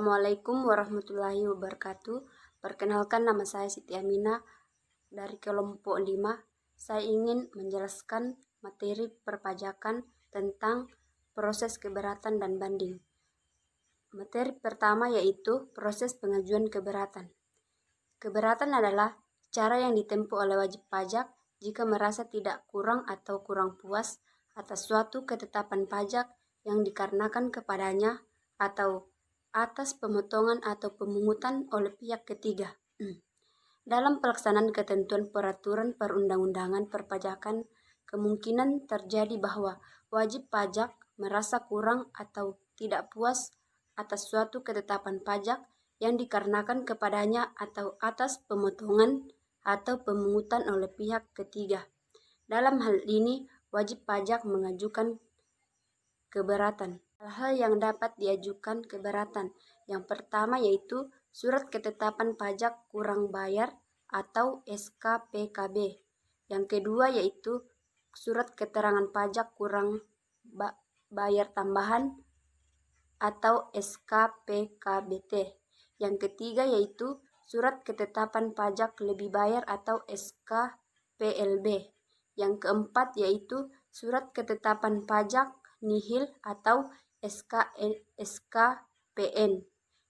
Assalamualaikum warahmatullahi wabarakatuh. Perkenalkan, nama saya Siti Aminah dari kelompok 5. Saya ingin menjelaskan materi perpajakan tentang proses keberatan dan banding. Materi pertama yaitu proses pengajuan keberatan. Keberatan adalah cara yang ditempuh oleh wajib pajak jika merasa tidak kurang atau kurang puas atas suatu ketetapan pajak yang dikarenakan kepadanya atau atas pemotongan atau pemungutan oleh pihak ketiga. Dalam pelaksanaan ketentuan peraturan perundang-undangan perpajakan, kemungkinan terjadi bahwa wajib pajak merasa kurang atau tidak puas atas suatu ketetapan pajak yang dikarenakan kepadanya atau atas pemotongan atau pemungutan oleh pihak ketiga. Dalam hal ini, wajib pajak mengajukan keberatan. Hal-hal yang dapat diajukan keberatan. Yang pertama yaitu surat ketetapan pajak kurang bayar atau SKPKB. Yang kedua yaitu surat keterangan pajak kurang bayar tambahan atau SKPKBT. Yang ketiga yaitu surat ketetapan pajak lebih bayar atau SKPLB. Yang keempat yaitu surat ketetapan pajak nihil atau SKPN.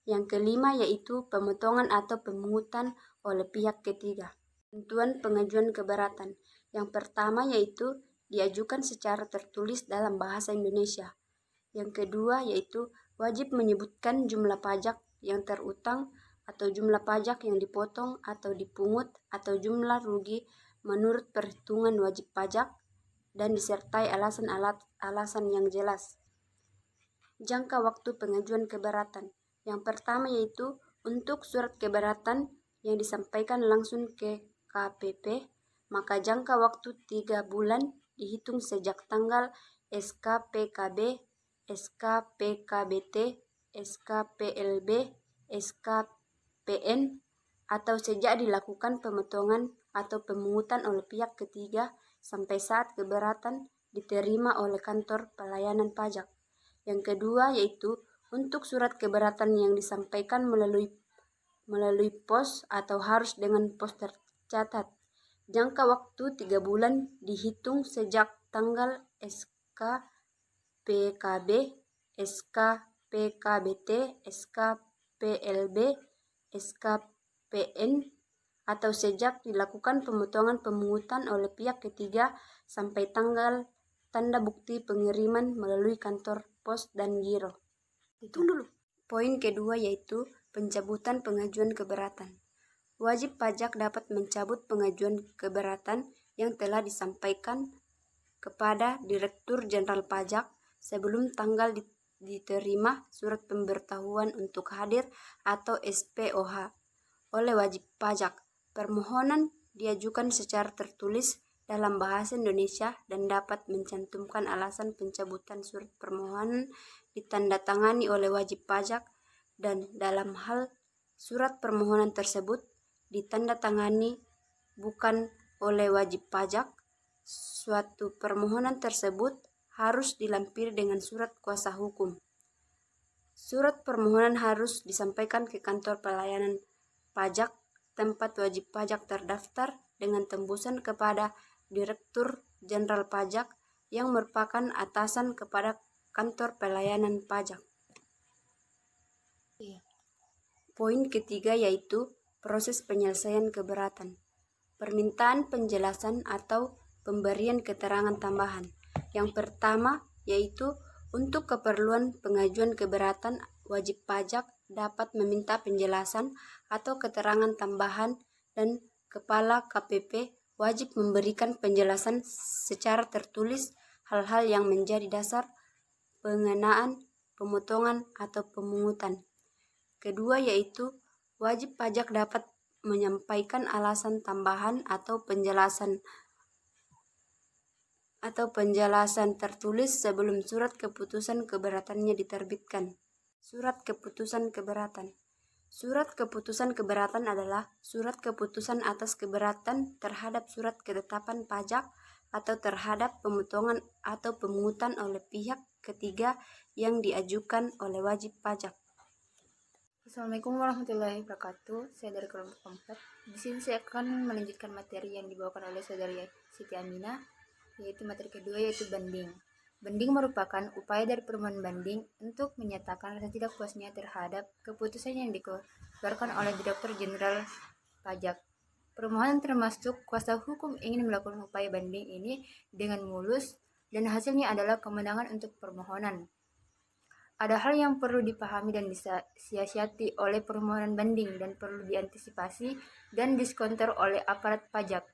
Yang kelima yaitu pemotongan atau pemungutan oleh pihak ketiga. Ketentuan pengajuan keberatan. Yang pertama yaitu diajukan secara tertulis dalam bahasa Indonesia. Yang kedua yaitu wajib menyebutkan jumlah pajak yang terutang atau jumlah pajak yang dipotong atau dipungut atau jumlah rugi menurut perhitungan wajib pajak dan disertai alasan yang jelas. Jangka waktu pengajuan keberatan. Yang pertama yaitu untuk surat keberatan yang disampaikan langsung ke KPP, maka jangka waktu 3 bulan dihitung sejak tanggal SKPKB, SKPKBT, SKPLB, SKPN, atau sejak dilakukan pemotongan atau pemungutan oleh pihak ketiga sampai saat keberatan diterima oleh kantor pelayanan pajak. Yang kedua yaitu untuk surat keberatan yang disampaikan melalui pos atau harus dengan pos tercatat. Jangka waktu 3 bulan dihitung sejak tanggal SKPKB, SKPKBT, SKPLB, SKPN, atau sejak dilakukan pemotongan pemungutan oleh pihak ketiga sampai tanggal tanda bukti pengiriman melalui kantor pos dan giro. Itu dulu. Poin kedua yaitu pencabutan pengajuan keberatan. Wajib pajak dapat mencabut pengajuan keberatan yang telah disampaikan kepada Direktur Jenderal Pajak sebelum tanggal diterima surat pemberitahuan untuk hadir atau SPOH oleh wajib pajak. Permohonan diajukan secara tertulis dalam bahasa Indonesia dan dapat mencantumkan alasan pencabutan surat permohonan ditandatangani oleh wajib pajak, dan dalam hal surat permohonan tersebut ditandatangani bukan oleh wajib pajak, suatu permohonan tersebut harus dilampiri dengan surat kuasa hukum. Surat permohonan harus disampaikan ke kantor pelayanan pajak tempat wajib pajak terdaftar dengan tembusan kepada Direktur Jenderal Pajak yang merupakan atasan kepada kantor pelayanan pajak. Poin ketiga yaitu proses penyelesaian keberatan. Permintaan penjelasan atau pemberian keterangan tambahan. Yang pertama yaitu untuk keperluan pengajuan keberatan, wajib pajak dapat meminta penjelasan atau keterangan tambahan dan Kepala KPP wajib memberikan penjelasan secara tertulis hal-hal yang menjadi dasar pengenaan, pemotongan, atau pemungutan. Kedua yaitu wajib pajak dapat menyampaikan alasan tambahan atau penjelasan tertulis sebelum surat keputusan keberatannya diterbitkan. Surat keputusan keberatan. Surat keputusan keberatan adalah surat keputusan atas keberatan terhadap surat ketetapan pajak atau terhadap pemotongan atau pemungutan oleh pihak ketiga yang diajukan oleh wajib pajak. Assalamualaikum warahmatullahi wabarakatuh. Saya dari kelompok 4. Di sini saya akan melanjutkan materi yang dibawakan oleh saudari Siti Aminah, yaitu materi kedua yaitu banding. Banding merupakan upaya dari permohonan banding untuk menyatakan rasa tidak puasnya terhadap keputusan yang dikeluarkan oleh Direktur Jenderal Pajak. Permohonan termasuk kuasa hukum ingin melakukan upaya banding ini dengan mulus dan hasilnya adalah kemenangan untuk permohonan. Ada hal yang perlu dipahami dan disiasati oleh permohonan banding dan perlu diantisipasi dan diskonter oleh aparat pajak.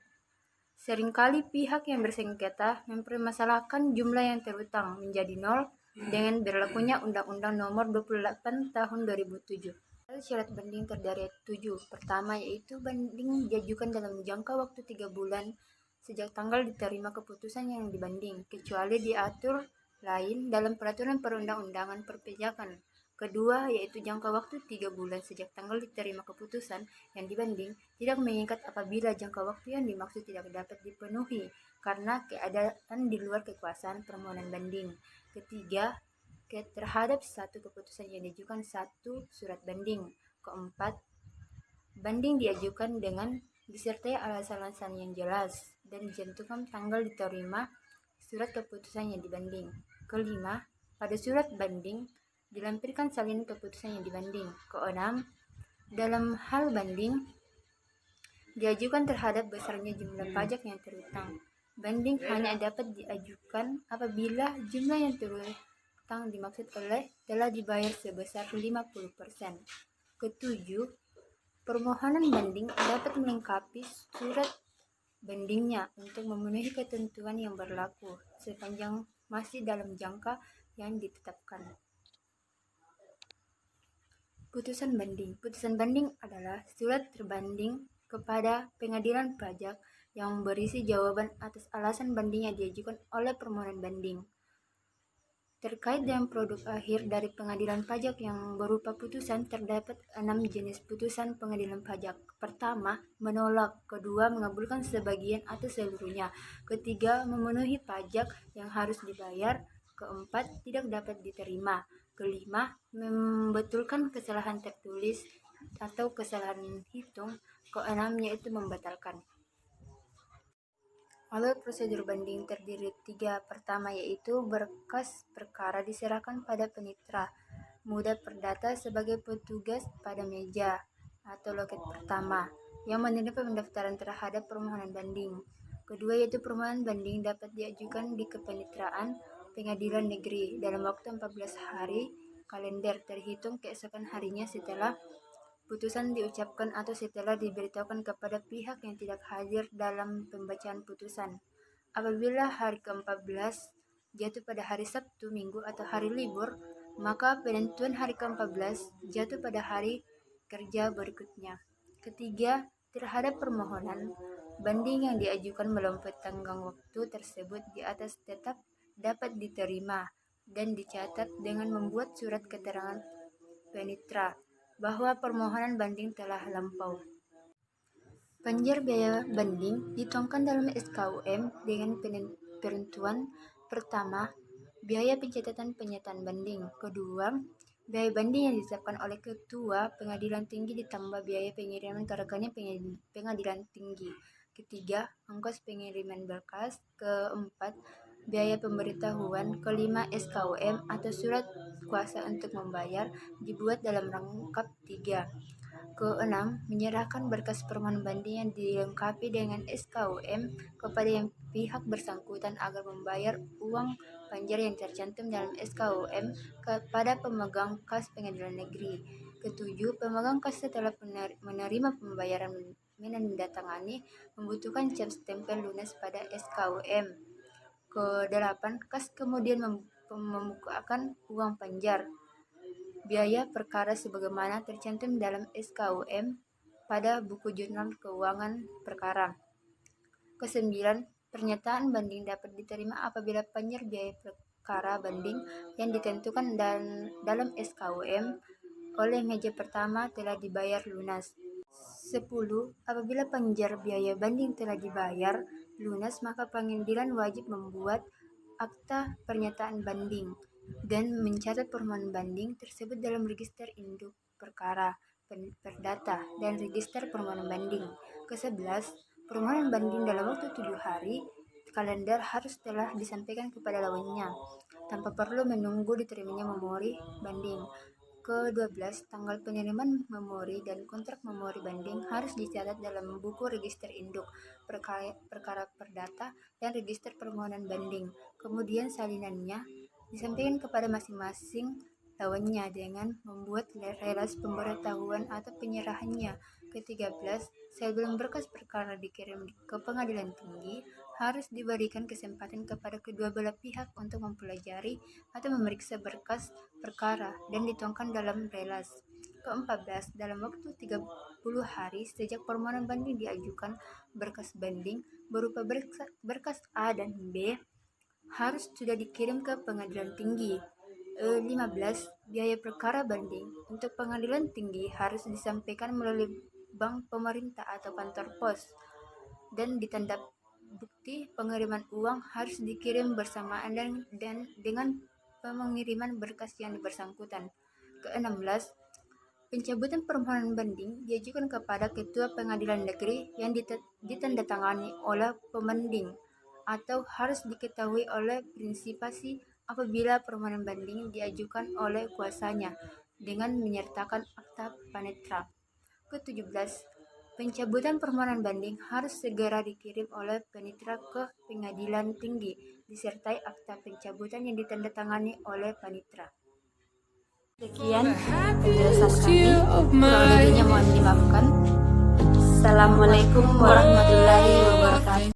Seringkali pihak yang bersengketa mempermasalahkan jumlah yang terutang menjadi nol dengan berlakunya Undang-Undang Nomor 28 Tahun 2007. Syarat banding terdiri 7. Pertama yaitu banding diajukan dalam jangka waktu 3 bulan sejak tanggal diterima keputusan yang dibanding, kecuali diatur lain dalam peraturan perundang-undangan perpajakan. Kedua, yaitu jangka waktu 3 bulan sejak tanggal diterima keputusan yang dibanding tidak mengikat apabila jangka waktu yang dimaksud tidak dapat dipenuhi karena keadaan di luar kekuasaan permohonan banding. Ketiga, terhadap satu keputusan yang diajukan satu surat banding. Keempat, banding diajukan dengan disertai alasan-alasan yang jelas dan dicantumkan tanggal diterima surat keputusan yang dibanding. Kelima, pada surat banding dilampirkan salinan keputusan yang dibanding. Keenam, dalam hal banding diajukan terhadap besarnya jumlah pajak yang terutang. Banding hanya dapat diajukan apabila jumlah yang terutang dimaksud oleh telah dibayar sebesar 50%. Ketujuh, permohonan banding dapat melengkapi surat bandingnya untuk memenuhi ketentuan yang berlaku sepanjang masih dalam jangka yang ditetapkan. Putusan banding. Putusan banding adalah surat terbanding kepada pengadilan pajak yang berisi jawaban atas alasan banding yang diajukan oleh permohonan banding. Terkait dengan produk akhir dari pengadilan pajak yang berupa putusan, terdapat 6 jenis putusan pengadilan pajak. Pertama, menolak. Kedua, mengabulkan sebagian atau seluruhnya. Ketiga, memenuhi pajak yang harus dibayar. Keempat, tidak dapat diterima. Kelima, membetulkan kesalahan tertulis atau kesalahan hitung. Keenam, yaitu membatalkan. Alur prosedur banding terdiri 3. Pertama yaitu berkas perkara diserahkan pada penitra muda perdata sebagai petugas pada meja atau loket pertama yang menerima pendaftaran terhadap permohonan banding. Kedua yaitu permohonan banding dapat diajukan di kepanitraan pengadilan negeri dalam waktu 14 hari kalender terhitung keesokan harinya setelah putusan diucapkan atau setelah diberitahukan kepada pihak yang tidak hadir dalam pembacaan putusan. Apabila hari ke-14 jatuh pada hari Sabtu, Minggu, atau hari libur, maka penentuan hari ke-14 jatuh pada hari kerja berikutnya. Ketiga, terhadap permohonan banding yang diajukan melampaui tenggang waktu tersebut di atas tetap dapat diterima dan dicatat dengan membuat surat keterangan penitra bahwa permohonan banding telah lampau. Panjar biaya banding dituangkan dalam SKUM dengan penentuan pertama, biaya pencatatan pernyataan banding. Kedua, biaya banding yang ditetapkan oleh Ketua Pengadilan Tinggi ditambah biaya pengiriman ke rekannya Pengadilan Tinggi. Ketiga, ongkos pengiriman berkas. Keempat, biaya pemberitahuan. Kelima, SKUM atau surat kuasa untuk membayar dibuat dalam rangkap 3. Keenam, menyerahkan berkas permohonan banding yang dilengkapi dengan SKUM kepada yang pihak bersangkutan agar membayar uang panjar yang tercantum dalam SKUM kepada pemegang kas pengadilan negeri. Ketujuh, pemegang kas setelah menerima pembayaran menandatangani membutuhkan cap stempel lunas pada SKUM. Kedelapan, kas kemudian membukakan uang panjar biaya perkara sebagaimana tercantum dalam SKUM pada buku jurnal keuangan perkara. Kesembilan, pernyataan banding dapat diterima apabila panjar biaya perkara banding yang ditentukan dalam SKUM oleh meja pertama telah dibayar lunas. 10. Apabila panjar biaya banding telah dibayar lunas, maka pengadilan wajib membuat akta pernyataan banding dan mencatat permohonan banding tersebut dalam register induk perkara, perdata, dan register permohonan banding. Ke-11, permohonan banding dalam waktu 7 hari kalender harus telah disampaikan kepada lawannya, tanpa perlu menunggu diterimanya memori banding. Ke-12, tanggal pengiriman memori dan kontrak memori banding harus dicatat dalam buku register induk, perkara perdata, dan register permohonan banding. Kemudian salinannya disampaikan kepada masing-masing lawannya dengan membuat relas pemberitahuan atau penyerahannya. Ke-13, sebelum berkas perkara dikirim ke pengadilan tinggi, harus diberikan kesempatan kepada kedua belah pihak untuk mempelajari atau memeriksa berkas perkara dan dituangkan dalam relas. Ke-14, dalam waktu 30 hari sejak permohonan banding diajukan, berkas banding berupa berkas A dan B harus sudah dikirim ke pengadilan tinggi. 15, biaya perkara banding untuk pengadilan tinggi harus disampaikan melalui bank pemerintah atau kantor pos, dan ditanda bukti pengiriman uang harus dikirim bersamaan dan dengan pengiriman berkas yang bersangkutan. Ke-16, pencabutan permohonan banding diajukan kepada Ketua Pengadilan Negeri yang ditandatangani oleh pembanding, atau harus diketahui oleh prinsipasi apabila permohonan banding diajukan oleh kuasanya dengan menyertakan akta panetra. Ke-17, pencabutan permohonan banding harus segera dikirim oleh panitera ke pengadilan tinggi disertai akta pencabutan yang ditandatangani oleh panitera. Sekian penjelasan kami, kurang lebihnya mohon dimaafkan. Assalamualaikum warahmatullahi